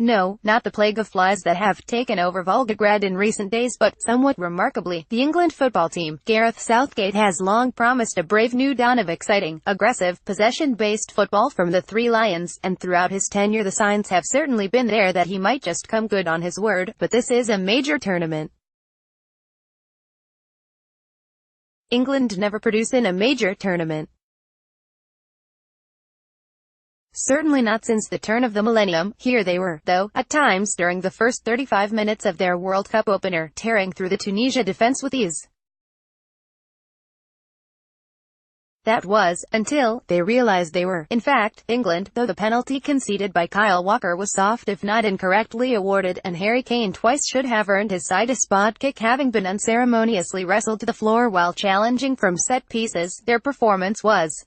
No, not the plague of flies that have taken over Volgograd in recent days, but, somewhat remarkably, the England football team. Gareth Southgate has long promised a brave new dawn of exciting, aggressive, possession-based football from the Three Lions, and throughout his tenure the signs have certainly been there that he might just come good on his word, but this is a major tournament. England never produce in a major tournament. Certainly not since the turn of the millennium. Here they were, though, at times during the first 35 minutes of their World Cup opener, tearing through the Tunisia defense with ease. That was, until they realized they were, in fact, England, though the penalty conceded by Kyle Walker was soft if not incorrectly awarded, and Harry Kane twice should have earned his side a spot kick, having been unceremoniously wrestled to the floor while challenging from set pieces. Their performance was,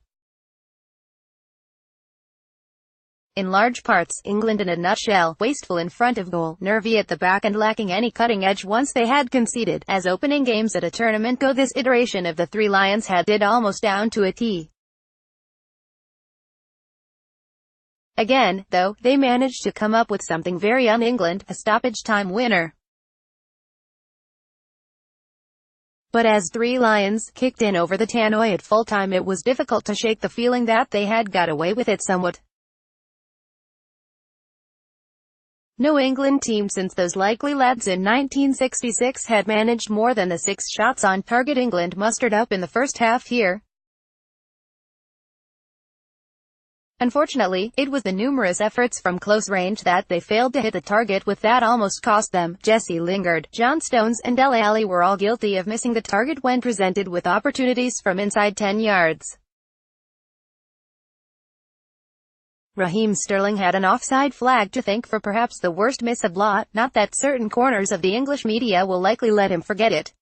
in large parts, England in a nutshell: wasteful in front of goal, nervy at the back, and lacking any cutting edge once they had conceded. As opening games at a tournament go, this iteration of the Three Lions had it almost down to a T. Again, though, they managed to come up with something very un-England, a stoppage time winner. But as Three Lions kicked in over the tannoy at full time, it was difficult to shake the feeling that they had got away with it somewhat. No England team since those likely lads in 1966 had managed more than the 6 shots on target England mustered up in the first half here. Unfortunately, it was the numerous efforts from close range that they failed to hit the target with that almost cost them. Jesse Lingard, John Stones, and Dele Alli were all guilty of missing the target when presented with opportunities from inside 10 yards. Raheem Sterling had an offside flag to thank for perhaps the worst miss of lot, not that certain corners of the English media will likely let him forget it.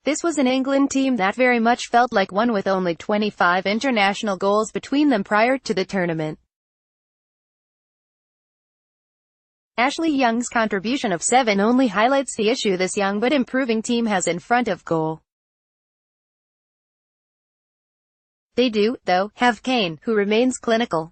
This was an England team that very much felt like one, with only 25 international goals between them prior to the tournament. Ashley Young's contribution of 7 only highlights the issue this young but improving team has in front of goal. They do, though, have Kane, who remains clinical.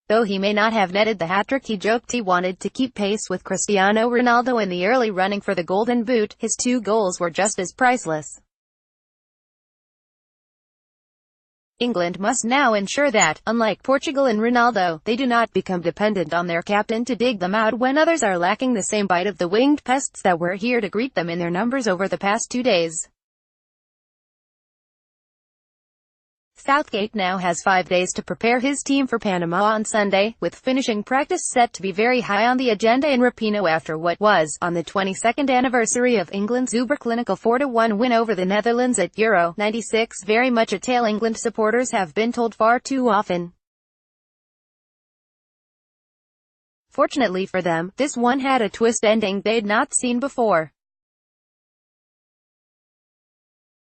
Though he may not have netted the hat-trick he joked he wanted to keep pace with Cristiano Ronaldo in the early running for the Golden Boot, his 2 goals were just as priceless. England must now ensure that, unlike Portugal and Ronaldo, they do not become dependent on their captain to dig them out when others are lacking the same bite of the winged pests that were here to greet them in their numbers over the past 2 days. Southgate now has 5 days to prepare his team for Panama on Sunday, with finishing practice set to be very high on the agenda in Rapino after what was, on the 22nd anniversary of England's uber-clinical 4-1 win over the Netherlands at Euro '96. Very much a tale England supporters have been told far too often. Fortunately for them, this one had a twist ending they'd not seen before.